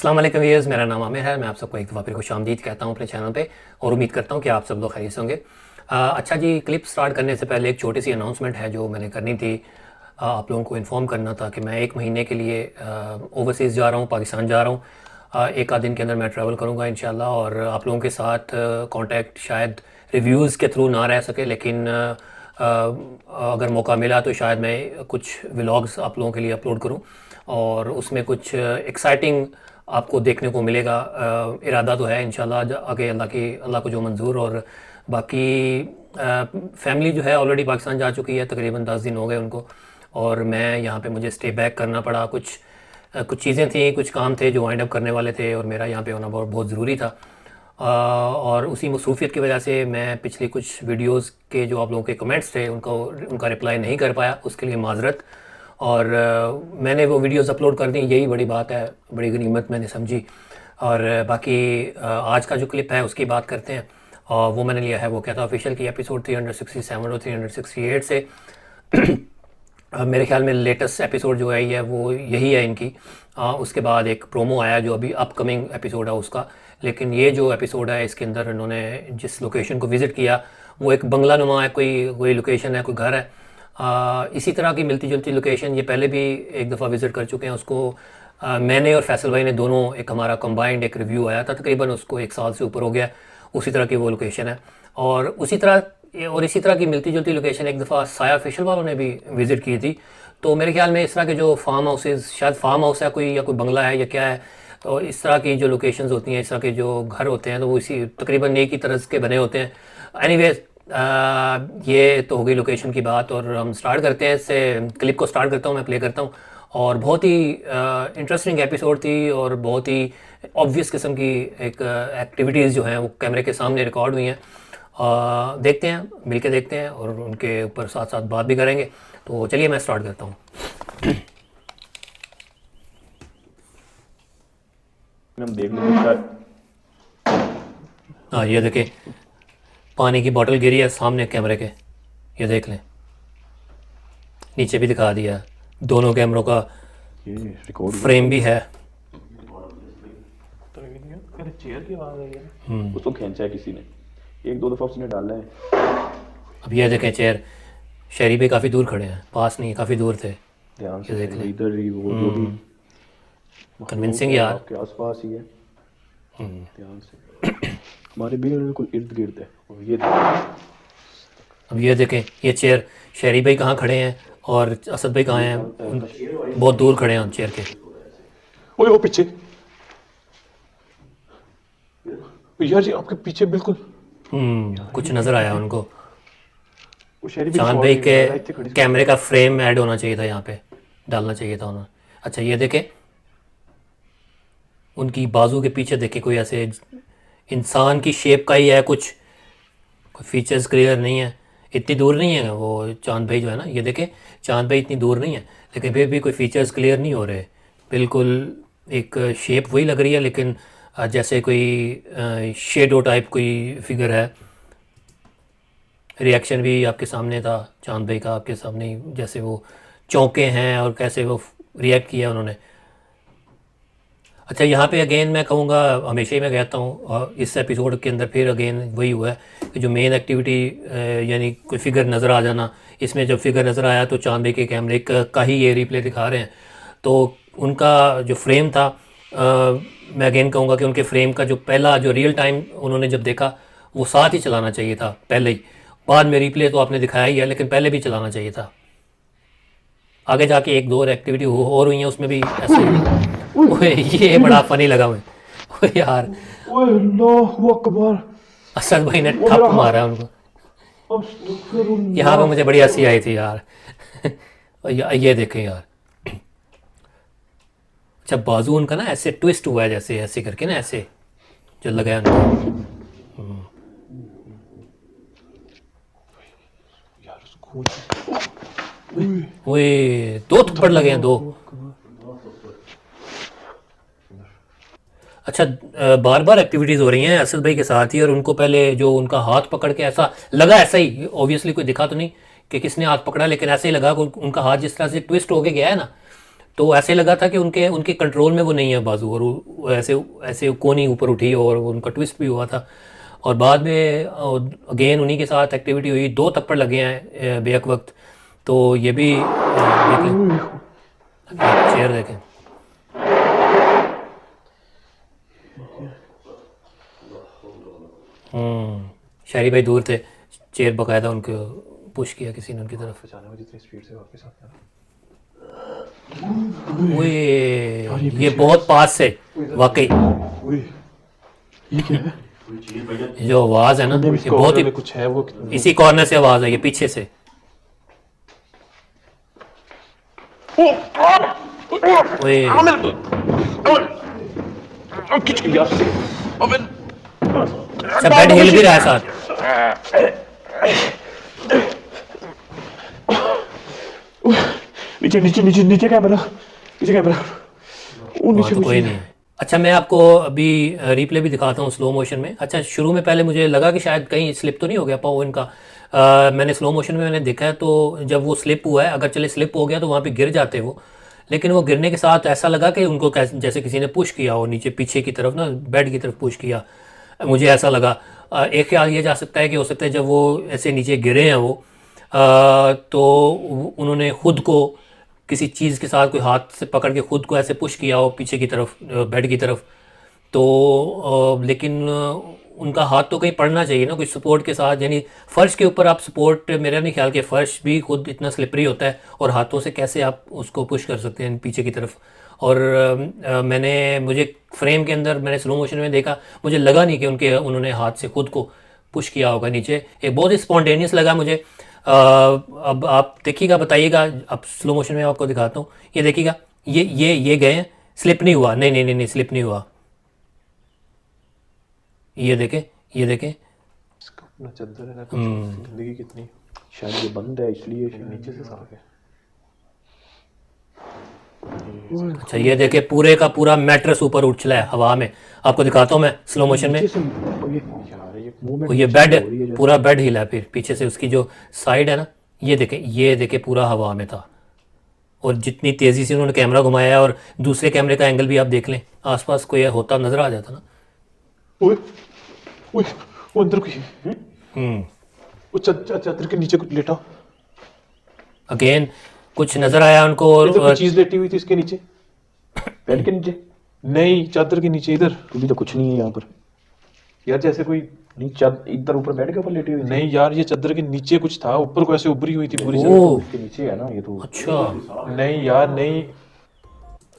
अस्सलाम वालेकुम व्यूअर्स, मेरा नाम आमिर है। मैं आप सबको एक दफ़ा फिर खुशामदीद कहता हूँ अपने चैनल पे और उम्मीद करता हूँ कि आप सब लोग खैरियत से होंगे। अच्छा जी, क्लिप स्टार्ट करने से पहले एक छोटी सी अनाउंसमेंट है जो मैंने करनी थी। आप लोगों को इन्फॉर्म करना था कि मैं 1 महीने के लिए ओवरसीज़ जा रहा हूँ, पाकिस्तान जा रहा हूँ। एक आध दिन के अंदर मैं ट्रैवल करूँगा इंशाल्लाह और आप लोगों के साथ कांटेक्ट शायद रिव्यूज़ के थ्रू ना रह सके, लेकिन अगर मौका मिला तो शायद मैं कुछ व्लॉग्स आप लोगों के लिए अपलोड करूं और उसमें कुछ एक्साइटिंग आपको देखने को मिलेगा। इरादा तो है इंशाल्लाह आगे अल्लाह को जो मंजूर। और बाकी फैमिली जो है ऑलरेडी पाकिस्तान जा चुकी है, तकरीबन 10 दिन हो गए उनको, और मैं यहाँ पे मुझे स्टे बैक करना पड़ा। कुछ चीज़ें थी, कुछ काम थे जो वाइंड अप करने वाले थे और मेरा यहाँ पे होना बहुत बहुत ज़रूरी था। और उसी मसरूफियत की वजह से मैं पिछली कुछ वीडियोस के जो आप लोगों के कमेंट्स थे उनका रिप्लाई नहीं कर पाया, उसके लिए माजरत। और मैंने वो वीडियोस अपलोड कर दी, यही बड़ी बात है, बड़ी गनीमत मैंने समझी। और बाकी आज का जो क्लिप है उसकी बात करते हैं। और वो मैंने लिया है, वो क्या था, ऑफिशियल की एपिसोड 367 और 368 से। मेरे ख्याल में लेटेस्ट एपिसोड जो है वो यही है इनकी। उसके बाद एक प्रोमो आया जो अभी अपकमिंग एपिसोड है उसका। लेकिन ये जो एपिसोड है इसके अंदर इन्होंने जिस लोकेशन को विज़िट किया वो एक बंगला नुमा है, कोई लोकेशन है, कोई घर है। इसी तरह की मिलती जुलती लोकेशन ये पहले भी एक दफ़ा विज़िट कर चुके हैं उसको। मैंने और फैसल भाई ने दोनों, एक हमारा कंबाइंड एक रिव्यू आया था, तकरीबन उसको 1 साल से ऊपर हो गया। उसी तरह की वो लोकेशन है और इसी तरह की मिलती जुलती लोकेशन एक दफ़ा साया फेशियल वालों ने भी विज़िट की थी। तो मेरे ख्याल में इस तरह के जो फार्म हाउसेज, शायद फार्म हाउस है कोई या कोई बंगला है या क्या है, तो इस तरह की जो लोकेशंस होती हैं, इस तरह के जो घर होते हैं, तो वो इसी तकरीबन एक ही तरह के बने होते हैं। एनीवेज, ये तो हो गई लोकेशन की बात और हम स्टार्ट करते हैं इससे। क्लिप को स्टार्ट करता हूँ, मैं प्ले करता हूँ। और बहुत ही इंटरेस्टिंग एपिसोड थी और बहुत ही ऑब्वियस किस्म की एक एक्टिविटीज़ जो हैं वो कैमरे के सामने रिकॉर्ड हुई हैं। देखते हैं, मिलके देखते हैं और उनके ऊपर साथ साथ बात भी करेंगे। तो चलिए मैं स्टार्ट करता हूँ। हम देख लेंगे। हाँ, ये देखें, पानी की बोतल गिरी है सामने कैमरे के, ये देख लें। नीचे भी दिखा दिया, दोनों कैमरों का ये रिकॉर्ड फ्रेम भी है। चेयर की आवाज आई है, उसको खींचा है किसी ने, 1-2 दफा उसने डाला है। अब ये देखें चेयर, शहरी भी काफ़ी दूर खड़े हैं, पास नहीं, काफ़ी दूर थे। ध्यान ये से देख लें, इधर ही वो जो भी कन्विंसिंग यार। आपके आसपास ही है। ध्यान से हमारे बिल्कुल इर्द गिर्द है। और ये अब ये देखें, ये चेयर, शहरी भाई कहाँ खड़े हैं और असद भाई कहाँ हैं, बहुत दूर खड़े हैं उन चेयर के। ओए वो पीछे यार जी, आपके पीछे बिल्कुल कुछ नज़र आया उनको। वो शहरी भी चांद सवाल भाई नहीं के आ रहा, इतने खड़ी कैमरे का फ्रेम ऐड होना चाहिए था, यहाँ पे डालना चाहिए था उन्होंने। अच्छा ये देखें, उनकी बाजू के पीछे देखें, कोई ऐसे इंसान की शेप का ही है कुछ, कोई फीचर्स क्लियर नहीं है। इतनी दूर नहीं है वो चांद भाई जो है ना, ये देखें, चांद भाई इतनी दूर नहीं है लेकिन फिर भी कोई फीचर्स क्लियर नहीं हो रहे। बिल्कुल एक शेप वही लग रही है लेकिन जैसे कोई शेडो टाइप कोई फिगर है। रिएक्शन भी आपके सामने था चांद भाई का, आपके सामने ही, जैसे वो चौंके हैं और कैसे वो रिएक्ट किया उन्होंने। अच्छा, यहाँ पे अगेन मैं कहूँगा, हमेशा ही मैं कहता हूँ, और इस एपिसोड के अंदर फिर अगेन वही हुआ है कि जो मेन एक्टिविटी यानी कोई फिगर नज़र आ जाना, इसमें जब फिगर नज़र आया तो चांद भाई के कैमरे का ही ये रिप्ले दिखा रहे हैं। तो उनका जो फ्रेम था, मैं अगेन कहूँगा कि उनके फ्रेम का जो पहला जो रियल टाइम उन्होंने जब देखा वो साथ ही चलाना चाहिए था पहले ही। बाद में रिप्ले तो आपने दिखाया ही है लेकिन पहले भी चलाना चाहिए था। आगे जाके 1-2 और एक्टिविटी और हुई हैं उसमें भी ऐसे। ओए ये बड़ा फनी लगा मुझे। ओए यार, ओए अल्लाहु अकबर, असद भाई ने ठप मारा उनको, यहाँ पे मुझे बड़ी हंसी आई थी यार। ये देखें यार, अच्छा बाजू उनका ना ऐसे ट्विस्ट हुआ है, जैसे ऐसे करके ना, ऐसे जो लगा है उनको। यार उसको ओए 2 थप्पड़ लगे हैं, 2। अच्छा, बार बार एक्टिविटीज़ हो रही हैं असद भाई के साथ ही, और उनको पहले जो उनका हाथ पकड़ के ऐसा लगा, ऐसा ही ऑब्वियसली कोई दिखा तो नहीं कि किसने हाथ पकड़ा, लेकिन ऐसे ही लगा कि उनका हाथ जिस तरह से ट्विस्ट होके गया है ना, तो ऐसे लगा था कि उनके उनके कंट्रोल में वो नहीं है बाजू, और वो ऐसे ऐसे कोनी ऊपर उठी और उनका ट्विस्ट भी हुआ था। और बाद में अगेन उन्हीं के साथ एक्टिविटी हुई, 2 थप्पड़ लगे हैं बेक वक्त। तो ये भी देख लें, आप चेयर देखें। शायरी भाई दूर थे, चेयर बकायदा उनको पुश किया किसी ने उनकी तरफ। बचाने में जितनी स्पीड से वापस आता है। ओए ये बहुत पास से वाकई, ओए, ये क्या है? ये जो आवाज़ है ना, ये बहुत ही कुछ है वो। इसी कॉर्नर से आवाज़ है, ये पीछे से। ओए अच्छा, बेड हिल भी रहा है साथ। नीचे नीचे नीचे नीचे कैमरा, नीचे कैमरा। वो वहाँ नीचे तो कोई नहीं है। अच्छा मैं आपको अभी रिप्ले भी दिखाता हूँ स्लो मोशन में। अच्छा शुरू में पहले मुझे लगा कि शायद कहीं स्लिप तो नहीं हो गया पाओ इनका। मैंने स्लो मोशन में मैंने देखा है, तो जब वो स्लिप हुआ है, अगर चले स्लिप हो गया तो वहाँ पे गिर जाते वो, लेकिन वो गिरने के साथ ऐसा लगा कि उनको जैसे किसी ने पुश किया हो नीचे, पीछे की तरफ ना, बेड की तरफ पुश किया, मुझे ऐसा लगा। एक ख्याल ये जा सकता है कि हो सकता है जब वो ऐसे नीचे गिरे हैं वो, तो उन्होंने खुद को किसी चीज़ के साथ कोई हाथ से पकड़ के खुद को ऐसे पुश किया हो पीछे की तरफ, बेड की तरफ। तो लेकिन उनका हाथ तो कहीं पड़ना चाहिए ना, कुछ सपोर्ट के साथ, यानी फ़र्श के ऊपर आप सपोर्ट, मेरा नहीं ख्याल कि फ़र्श भी खुद इतना स्लिपरी होता है और हाथों से कैसे आप उसको पुश कर सकते हैं पीछे की तरफ। और मुझे फ्रेम के अंदर मैंने स्लो मोशन में देखा, मुझे लगा नहीं कि उन्होंने हाथ से खुद को पुश किया होगा नीचे। एक बहुत ही स्पॉन्टेनियस लगा मुझे। अब आप देखिएगा, बताइएगा। अब स्लो मोशन में आपको दिखाता हूँ, ये देखिएगा, ये गए हैं, स्लिप नहीं हुआ, नहीं नहीं नहीं नहीं, स्लिप नहीं हुआ। ये देखें, ये देखें। इसका अपना चद्दर है ना, कुछ गंदगी कितनी। शायद ये बंद है इसलिए नीचे से साफ है। अच्छा ये देखें, पूरे का पूरा मैट्रेस ऊपर उछला है हवा में। आपको दिखाता हूँ मैं स्लो मोशन में। नीचे से यार ये मूवमेंट, ये बेड, पूरा बेड हिला है, फिर पीछे से उसकी जो साइड है ना, ये देखें पूरा हवा में था। और जितनी तेज़ी से उन्होंने कैमरा घुमाया है, और दूसरे कैमरे का एंगल भी आप देख लें, आसपास कोई होता नज़र आ जाता ना। ओए ओए, वो अंदर कोई है। वो चादर के नीचे कुछ लेटा, अगेन कुछ नज़र आया उनको, इधर कोई और चीज लेटी हुई थी इसके नीचे, बेड के नीचे नहीं, चादर के नीचे। इधर अभी तो कुछ नहीं है यहाँ पर यार, जैसे कोई नहीं, इधर ऊपर बेड के ऊपर लेटी हुई नहीं यार, ये चादर के नीचे कुछ था, ऊपर को ऐसे उभरी हुई थी पूरी ओह। इसके नीचे है ना ये तो। अच्छा नहीं यार नहीं।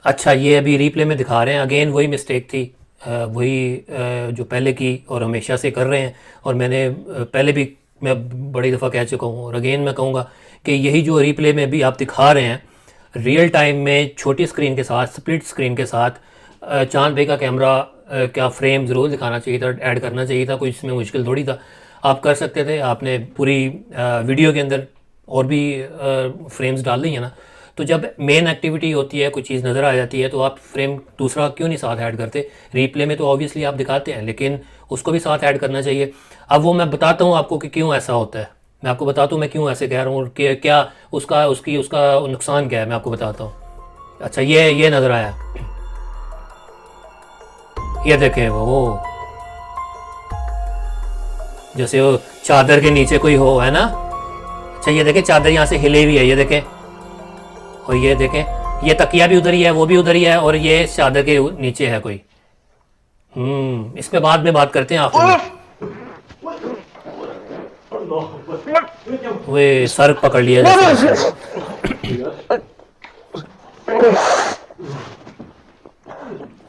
अच्छा, ये अभी रिप्ले में दिखा रहे हैं, अगेन वही मिस्टेक थी, वही जो पहले की और हमेशा से कर रहे हैं। और मैंने पहले भी मैं बड़ी दफ़ा कह चुका हूँ, और अगेन मैं कहूँगा कि यही जो रिप्ले में भी आप दिखा रहे हैं, रियल टाइम में छोटी स्क्रीन के साथ, स्प्लिट स्क्रीन के साथ, चांद भाई का कैमरा क्या फ्रेम ज़रूर दिखाना चाहिए था, ऐड करना चाहिए था, कोई इसमें मुश्किल थोड़ी था, आप कर सकते थे। आपने पूरी वीडियो के अंदर और भी फ्रेम्स डाल दी है ना, तो जब मेन एक्टिविटी होती है, कोई चीज़ नज़र आ जाती है, तो आप फ्रेम दूसरा क्यों नहीं साथ ऐड करते। रिप्ले में तो ऑब्वियसली आप दिखाते हैं, लेकिन उसको भी साथ ऐड करना चाहिए। अब वो मैं बताता हूँ आपको कि क्यों ऐसा होता है, मैं आपको बताता हूँ मैं क्यों ऐसे कह रहा हूँ, कि क्या उसका नुकसान क्या है, मैं आपको बताता हूँ। अच्छा ये नज़र आया, ये देखें, वो जैसे वो चादर के नीचे कोई हो, है ना। अच्छा ये देखें, चादर यहाँ से हिले हुई है, ये देखें, और ये देखें, ये तकिया भी उधर ही है, वो भी उधर ही है, और ये चादर के नीचे है कोई। इस पे बाद में बात करते हैं आखिर में। वे सर पकड़ लिया जैसे।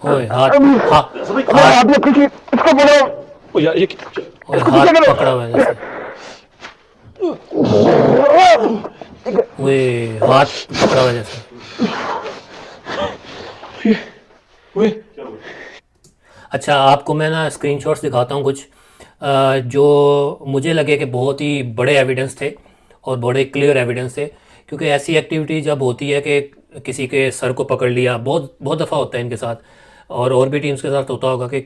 ओए हाथ ओ यार ये ओए हाथ पकड़ा हुआ है जैसे। वे हाथ पकड़ा हुआ है जैसे। ओए अच्छा आपको मैं ना स्क्रीनशॉट्स दिखाता हूँ कुछ, जो मुझे लगे कि बहुत ही बड़े एविडेंस थे और बड़े क्लियर एविडेंस थे। क्योंकि ऐसी एक्टिविटी जब होती है कि किसी के सर को पकड़ लिया, बहुत बहुत दफ़ा होता है इनके साथ, और भी टीम्स के साथ होता होगा कि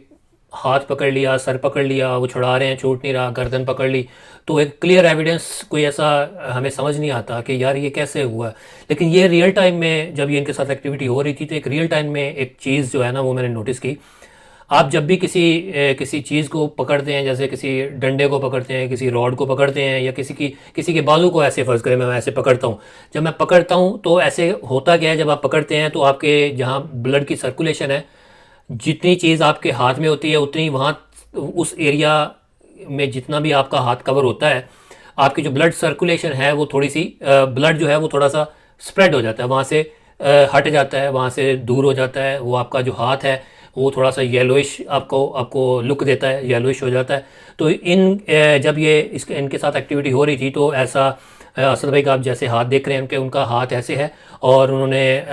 हाथ पकड़ लिया, सर पकड़ लिया, वो छुड़ा रहे हैं, छूट नहीं रहा, गर्दन पकड़ ली, तो एक क्लियर एविडेंस कोई ऐसा हमें समझ नहीं आता कि यार ये कैसे हुआ। लेकिन ये रियल टाइम में जब ये इनके साथ एक्टिविटी हो रही थी तो एक रियल टाइम में एक चीज़ जो है ना वो मैंने नोटिस की। आप जब भी किसी चीज़ को पकड़ते हैं, जैसे किसी डंडे को पकड़ते हैं, किसी रॉड को पकड़ते हैं, या किसी के बाजू को ऐसे फ़र्ज़ करें मैं ऐसे पकड़ता हूँ, जब मैं पकड़ता हूँ तो ऐसे होता क्या है, जब आप पकड़ते हैं तो आपके जहाँ ब्लड की सर्कुलेशन है, जितनी चीज़ आपके हाथ में होती है उतनी वहाँ उस एरिया में जितना भी आपका हाथ कवर होता है, आपकी जो ब्लड सर्कुलेशन है वो थोड़ी सी ब्लड जो है वो थोड़ा सा स्प्रेड हो जाता है, वहाँ से हट जाता है, वहाँ से दूर हो जाता है। वो आपका जो हाथ है वो थोड़ा सा येलोइश आपको आपको लुक देता है, येलोइश हो जाता है। तो जब ये इनके साथ एक्टिविटी हो रही थी तो ऐसा असद भाई का आप जैसे हाथ देख रहे हैं उनका हाथ ऐसे है, और उन्होंने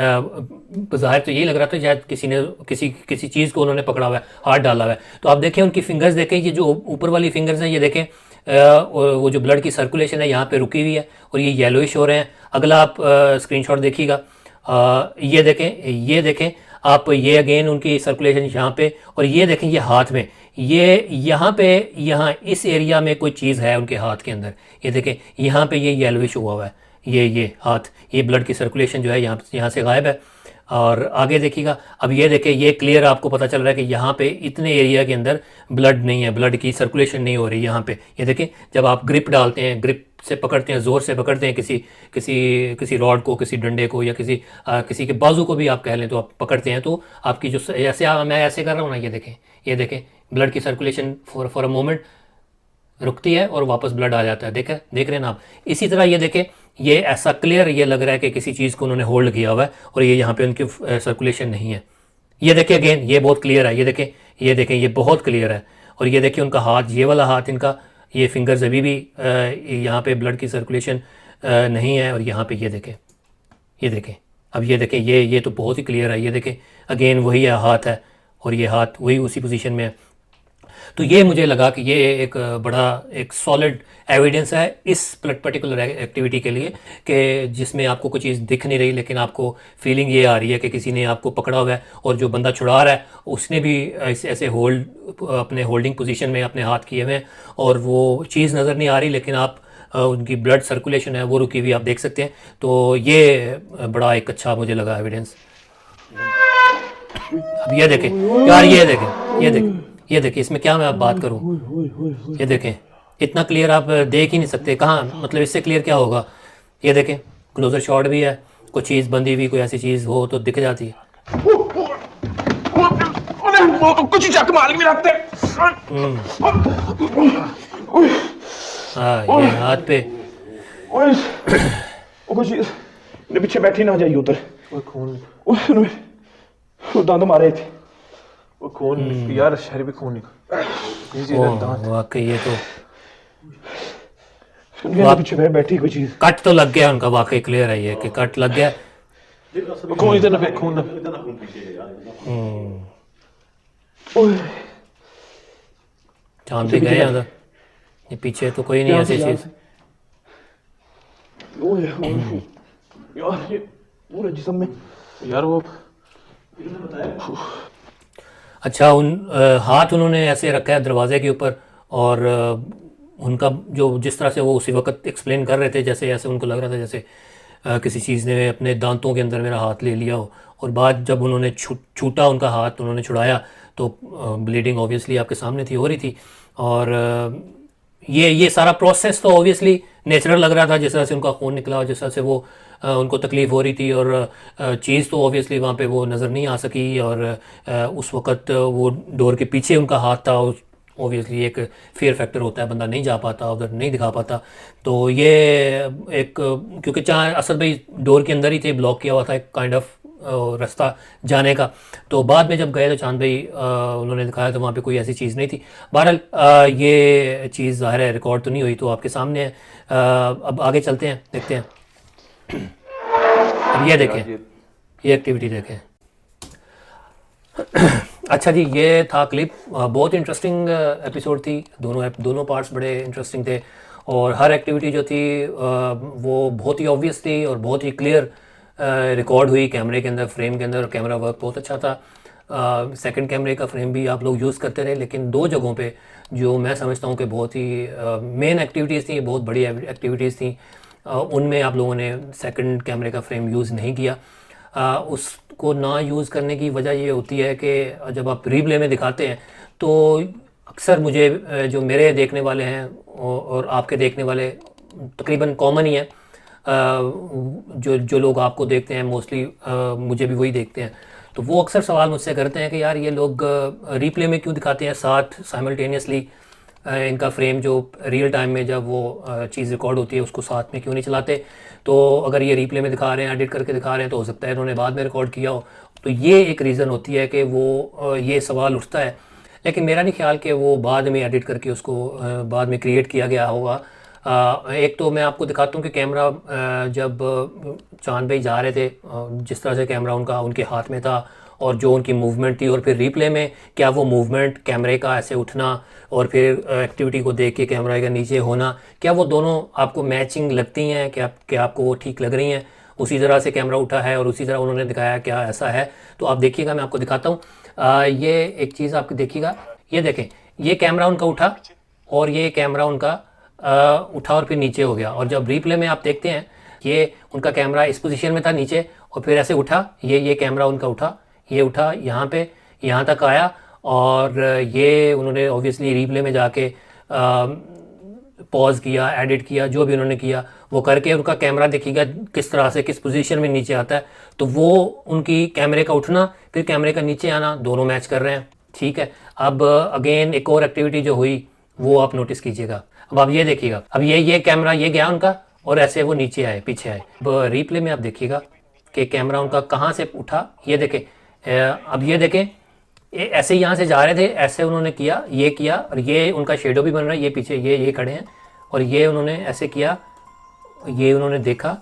ज़ाहिर तो यही लग रहा था शायद किसी ने किसी चीज़ को उन्होंने पकड़ा हुआ है, हाथ डाला हुआ है। तो आप देखें उनकी फिंगर्स देखें, ये जो ऊपर वाली फिंगर्स हैं ये देखें, वो जो ब्लड की सर्कुलेशन है यहाँ पे रुकी हुई है और ये येलोइश हो रहे हैं। अगला आप स्क्रीनशॉट देखिएगा, ये देखें आप, ये अगेन उनकी सर्कुलेशन यहाँ पे, और ये देखें ये हाथ में, ये यहाँ पे, यहाँ इस एरिया में कोई चीज़ है उनके हाथ के अंदर, ये देखें यहाँ पे ये येलोइश हुआ हुआ है, ये हाथ, ये ब्लड की सर्कुलेशन जो है यहाँ से गायब है। और आगे देखिएगा, अब ये देखें, ये क्लियर आपको पता चल रहा है कि यहाँ पे इतने एरिया के अंदर ब्लड नहीं है, ब्लड की सर्कुलेशन नहीं हो रही यहाँ पे। ये देखें जब आप ग्रिप डालते हैं, ग्रिप से पकड़ते हैं, ज़ोर से पकड़ते हैं किसी रॉड को, किसी डंडे को, या किसी के बाजू को भी आप कह लें, तो आप पकड़ते हैं तो आपकी जो मैं ऐसे कर रहा हूँ ना, ये देखें ब्लड की सर्कुलेशन फॉर अ मोमेंट रुकती है और वापस ब्लड आ जाता है। देख रहे हैं ना आप। इसी तरह ये देखें, ये ऐसा क्लियर ये लग रहा है कि किसी चीज़ को उन्होंने होल्ड किया हुआ है और ये यहाँ पे उनकी सर्कुलेशन नहीं है। ये देखें अगेन, ये बहुत क्लियर है, ये देखें ये बहुत क्लियर है। और ये देखिए उनका हाथ, ये वाला हाथ इनका, ये फिंगर्स अभी भी यहाँ पे ब्लड की सर्कुलेशन नहीं है। और यहाँ पे ये देखें अब ये देखें, ये तो बहुत ही क्लियर है। ये देखें अगेन वही हाथ है और ये हाथ वही उसी पोजीशन में है। तो ये मुझे लगा कि ये एक बड़ा एक सॉलिड एविडेंस है इस पर्टिकुलर एक्टिविटी के लिए, कि जिसमें आपको कोई चीज़ दिख नहीं रही लेकिन आपको फीलिंग ये आ रही है कि किसी ने आपको पकड़ा हुआ है, और जो बंदा छुड़ा रहा है उसने भी ऐसे अपने होल्डिंग पोजीशन में अपने हाथ किए हुए हैं और वो चीज़ नज़र नहीं आ रही, लेकिन आप उनकी ब्लड सर्कुलेशन है वो रुकी हुई आप देख सकते हैं। तो ये बड़ा एक अच्छा मुझे लगा एविडेंस। अब ये देखें यार, ये देखें इसमें क्या मैं आप बात करूं, ये देखें इतना क्लियर आप देख ही नहीं सकते, कहाँ मतलब इससे क्लियर क्या होगा। ये देखें क्लोजर शॉट भी है, कोई चीज़ बंधी हुई, कोई ऐसी चीज़ हो तो दिख जाती है। कुछ चक मार के रखते। हाँ ये हाथ पे कुछ पीछे बैठी ना जाइए उधर, दांत मारे थे वो खून यार, शहर भी खून निकल। वाकई ये तो पीछे बैठी कोई चीज, कट तो लग गया उनका, वाकई क्लियर है ये कि कट लग गया। खून इधर ना, खून चांद भी गए उधर, ये पीछे तो कोई नहीं ऐसी चीज। यार ये पूरे जिस्म में यार वो अच्छा हाथ उन्होंने ऐसे रखा है दरवाजे के ऊपर, और उनका जो जिस तरह से वो उसी वक्त एक्सप्लेन कर रहे थे, जैसे ऐसे उनको लग रहा था जैसे किसी चीज़ ने अपने दांतों के अंदर मेरा हाथ ले लिया हो। और बाद जब उन्होंने छूटा उनका हाथ, उन्होंने छुड़ाया तो ब्लीडिंग ऑब्वियसली आपके सामने थी, हो रही थी। और ये सारा प्रोसेस तो ऑब्वियसली नेचुरल लग रहा था, जिस तरह से उनका खून निकला और जिस तरह से वो उनको तकलीफ़ हो रही थी। और चीज़ तो ऑब्वियसली वहाँ पे वो नज़र नहीं आ सकी, और उस वक़्त वो डोर के पीछे उनका हाथ था। ऑब्वियसली एक फियर फैक्टर होता है, बंदा नहीं जा पाता उधर, नहीं दिखा पाता। तो ये एक, क्योंकि चाहे असद भाई डोर के अंदर ही थे, ब्लॉक किया हुआ था एक काइंड ऑफ रास्ता जाने का। तो बाद में जब गए तो चांद भाई उन्होंने दिखाया तो वहाँ पे कोई ऐसी चीज़ नहीं थी। बहरहाल ये चीज़ ज़ाहिर है रिकॉर्ड तो नहीं हुई, तो आपके सामने है। अब आगे चलते हैं, देखते हैं। अब ये देखें, ये एक्टिविटी देखें। अच्छा जी, ये था क्लिप, बहुत इंटरेस्टिंग एपिसोड थी। दोनों पार्ट्स बड़े इंटरेस्टिंग थे, और हर एक्टिविटी जो थी वो बहुत ही ऑब्वियस थी और बहुत ही क्लियर रिकॉर्ड हुई कैमरे के अंदर, फ्रेम के अंदर। कैमरा वर्क बहुत अच्छा था। सेकंड कैमरे का फ्रेम भी आप लोग यूज़ करते रहे, लेकिन दो जगहों पे जो मैं समझता हूँ कि बहुत ही मेन एक्टिविटीज़ थी, बहुत बड़ी एक्टिविटीज़ थी, उनमें आप लोगों ने सेकंड कैमरे का फ्रेम यूज़ नहीं किया। उसको ना यूज़ करने की वजह ये होती है कि जब आप रीप्ले में दिखाते हैं तो अक्सर मुझे जो मेरे देखने वाले हैं और आपके देखने वाले तकरीबन कॉमन ही है, जो जो लोग आपको देखते हैं मोस्टली मुझे भी वही देखते हैं, तो वो अक्सर सवाल मुझसे करते हैं कि यार ये लोग रीप्ले में क्यों दिखाते हैं साथ साइमल्टेनियसली, इनका फ्रेम जो रियल टाइम में जब वो चीज़ रिकॉर्ड होती है उसको साथ में क्यों नहीं चलाते। तो अगर ये रीप्ले में दिखा रहे हैं, एडिट करके दिखा रहे हैं, तो हो सकता है इन्होंने बाद में रिकॉर्ड किया हो। तो ये एक रीज़न होती है कि वो ये सवाल उठता है, लेकिन मेरा नहीं ख्याल कि वो बाद में एडिट करके उसको बाद में क्रिएट किया गया होगा। एक तो मैं आपको दिखाता हूँ कि कैमरा जब चांद भाई जा रहे थे, जिस तरह से कैमरा उनका उनके हाथ में था और जो उनकी मूवमेंट थी, और फिर रीप्ले में क्या वो मूवमेंट कैमरे का ऐसे उठना और फिर एक्टिविटी को देख के कैमरा का नीचे होना, क्या वो दोनों आपको मैचिंग लगती हैं, क्या आपको वो ठीक लग रही हैं? उसी तरह से कैमरा उठा है और उसी तरह उन्होंने दिखाया, क्या ऐसा है? तो आप देखिएगा, मैं आपको दिखाता हूँ। ये एक चीज़ आपको देखिएगा, ये देखें, ये कैमरा उनका उठा और ये कैमरा उनका उठा और फिर नीचे हो गया। और जब रीप्ले में आप देखते हैं, ये उनका कैमरा इस पोजीशन में था नीचे और फिर ऐसे उठा, ये कैमरा उनका उठा, ये उठा यहाँ पे, यहाँ तक आया, और ये उन्होंने ऑब्वियसली रीप्ले में जाके पॉज किया, एडिट किया, जो भी उन्होंने किया वो करके उनका कैमरा देखिएगा किस तरह से किस पोजीशन में नीचे आता है। तो वो उनकी कैमरे का उठना फिर कैमरे का नीचे आना दोनों मैच कर रहे हैं, ठीक है। अब अगेन एक और एक्टिविटी जो हुई वो आप नोटिस कीजिएगा। अब आप ये देखिएगा, अब ये कैमरा ये गया उनका और ऐसे वो नीचे आए, पीछे आए। अब रीप्ले में आप देखिएगा कि कैमरा उनका कहाँ से उठा, ये देखें। अब ये देखें, ऐसे यहाँ से जा रहे थे, ऐसे उन्होंने किया, ये किया, और ये उनका शेडो भी बन रहा है, ये पीछे ये खड़े हैं, और ये उन्होंने ऐसे किया, ये उन्होंने देखा।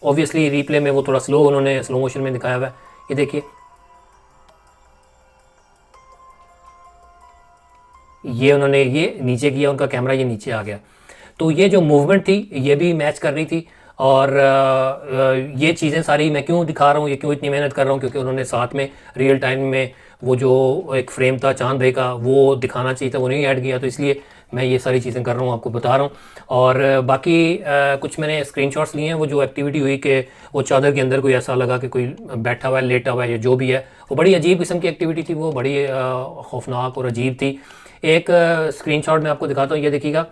ऑब्वियसली रीप्ले में वो थोड़ा उन्होंने स्लो मोशन में दिखाया हुआ है, ये देखिए, ये उन्होंने ये नीचे किया, उनका कैमरा ये नीचे आ गया। तो ये जो मूवमेंट थी ये भी मैच कर रही थी। और ये चीज़ें सारी मैं क्यों दिखा रहा हूँ, ये क्यों इतनी मेहनत कर रहा हूँ, क्योंकि उन्होंने साथ में रियल टाइम में वो जो एक फ्रेम था चांद भाई का वो दिखाना चाहिए था, वो नहीं ऐड किया, तो इसलिए मैं ये सारी चीज़ें कर रहा हूँ, आपको बता रहा हूँ। और बाकी कुछ मैंने स्क्रीनशॉट्स लिए हैं, वो जो एक्टिविटी हुई कि वो चादर के अंदर कोई ऐसा लगा कि कोई बैठा हुआ है, लेटा हुआ है, या जो भी है, वो बड़ी अजीब किस्म की एक्टिविटी थी, वो बड़ी खौफनाक और अजीब थी। एक स्क्रीनशॉट मैं आपको दिखाता हूँ, ये देखिएगा,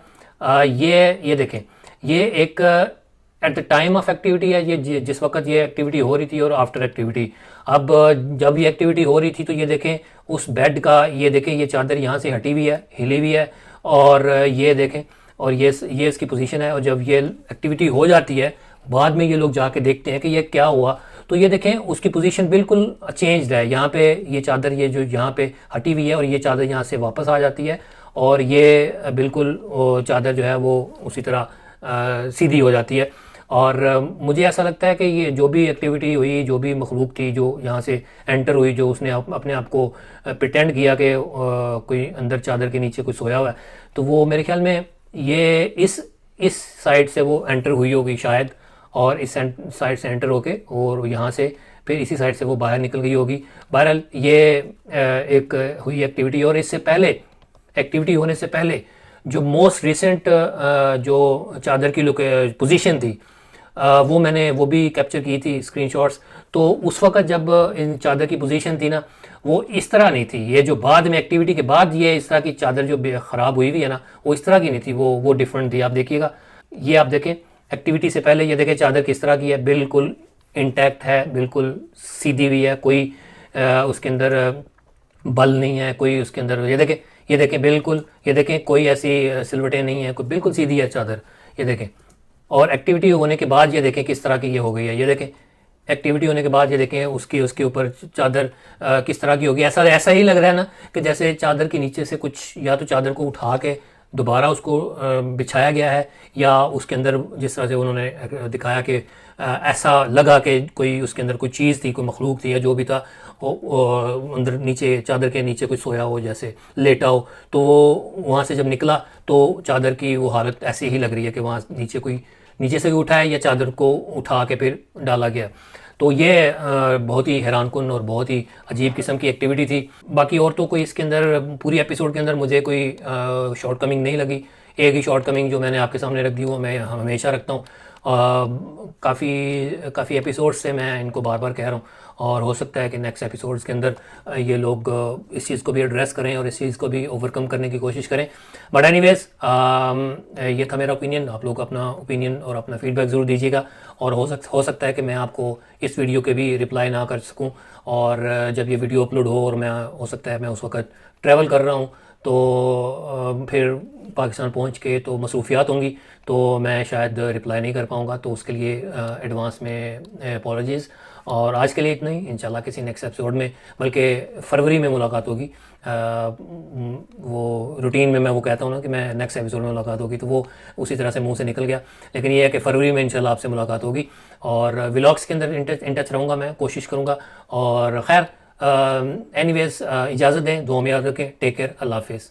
ये देखें, ये एक at the time of activity है, ये जिस वक्त ये एक्टिविटी हो रही थी और आफ्टर एक्टिविटी। अब जब ये एक्टिविटी हो रही थी तो ये देखें उस बेड का, ये देखें ये चादर यहाँ से हटी हुई है, हिली हुई है, और ये देखें, और ये इसकी पोजीशन है। और जब ये एक्टिविटी हो जाती है बाद में ये लोग जाके देखते हैं कि ये क्या हुआ, तो ये देखें उसकी पोजीशन बिल्कुल चेंज्ड है। यहाँ पे ये चादर ये जो यहाँ पे हटी हुई है और ये चादर यहाँ से वापस आ जाती है, और ये बिल्कुल चादर जो है वो उसी तरह सीधी हो जाती है। और मुझे ऐसा लगता है कि ये जो भी एक्टिविटी हुई, जो भी मखलूक थी जो यहाँ से एंटर हुई, जो उसने अपने आप को प्रिटेंड किया कि कोई अंदर चादर के नीचे कोई सोया हुआ है, तो वो मेरे ख्याल में ये इस साइड से वो एंटर हुई होगी शायद, और इस साइड से एंटर होके और यहाँ से फिर इसी साइड से वो बाहर निकल गई होगी। बहरहाल ये एक हुई एक्टिविटी। और इससे पहले एक्टिविटी होने से पहले जो मोस्ट रिसेंट जो चादर की पोजीशन थी, वो भी कैप्चर की थी स्क्रीनशॉट्स। तो उस वक्त जब इन चादर की पोजीशन थी ना, वो इस तरह नहीं थी। ये जो बाद में एक्टिविटी के बाद ये इस तरह की चादर जो ख़राब हुई है ना, वो इस तरह की नहीं थी, वो डिफरेंट थी। आप देखिएगा, ये आप देखें एक्टिविटी से पहले, ये देखें चादर किस तरह की है, बिल्कुल इंटैक्ट है, बिल्कुल सीधी हुई है, कोई उसके अंदर बल नहीं है, कोई उसके अंदर, ये देखें बिल्कुल, ये देखें कोई ऐसी सिलवटें नहीं है, कोई बिल्कुल सीधी है चादर, ये देखें। और एक्टिविटी होने के बाद ये देखें किस तरह की ये हो गई है, ये देखें एक्टिविटी होने के बाद ये देखें उसके ऊपर चादर किस तरह की होगी। ऐसा ही लग रहा है ना कि जैसे चादर के नीचे से कुछ, या तो चादर को उठा के दोबारा उसको बिछाया गया है, या उसके अंदर जिस तरह से उन्होंने दिखाया कि ऐसा लगा कि कोई उसके अंदर कोई चीज़ थी, कोई मखलूक थी, या जो भी था वो अंदर नीचे चादर के नीचे कोई सोया हो, जैसे लेटा हो। तो वो वहाँ से जब निकला तो चादर की वो हालत ऐसी ही लग रही है कि वहाँ नीचे से उठा है या चादर को उठा के फिर डाला गया। तो ये बहुत ही हैरानकुन और बहुत ही अजीब किस्म की एक्टिविटी थी। बाकी और तो कोई इसके अंदर पूरी एपिसोड के अंदर मुझे कोई शॉर्ट कमिंग नहीं लगी। एक ही शॉर्ट कमिंग जो मैंने आपके सामने रख दी वो मैं हमेशा रखता हूँ। काफ़ी एपिसोड्स से मैं इनको बार बार कह रहा हूँ, और हो सकता है कि नेक्स्ट एपिसोड्स के अंदर ये लोग इस चीज़ को भी एड्रेस करें और इस चीज़ को भी ओवरकम करने की कोशिश करें। बट एनीवेज ये था मेरा ओपिनियन। आप लोग अपना ओपिनियन और अपना फीडबैक ज़रूर दीजिएगा, और हो सकता है कि मैं आपको इस वीडियो के भी रिप्लाई ना कर सकूं, और जब ये वीडियो अपलोड हो और मैं हो सकता है मैं उस वक्त ट्रैवल कर रहा हूं, तो फिर पाकिस्तान पहुंच के तो मसरूफियात होंगी, तो मैं शायद रिप्लाई नहीं कर पाऊंगा। तो उसके लिए एडवांस में अपॉलॉजीज़। और आज के लिए इतना ही। इंशाल्लाह किसी नेक्स्ट एपिसोड में, बल्कि फरवरी में मुलाकात होगी। वो रूटीन में मैं वो कहता हूँ ना कि मैं नेक्स्ट एपिसोड में मुलाकात होगी, तो वो उसी तरह से मुंह से निकल गया। लेकिन ये है कि फरवरी में इंशाल्लाह आपसे मुलाकात होगी, और व्लॉग्स के अंदर इन टच रहूँगा, मैं कोशिश करूँगा। और खैर एनीवेज इजाज़त दें, दुआ में याद रखें। टेक केयर, अल्लाह हाफिज़।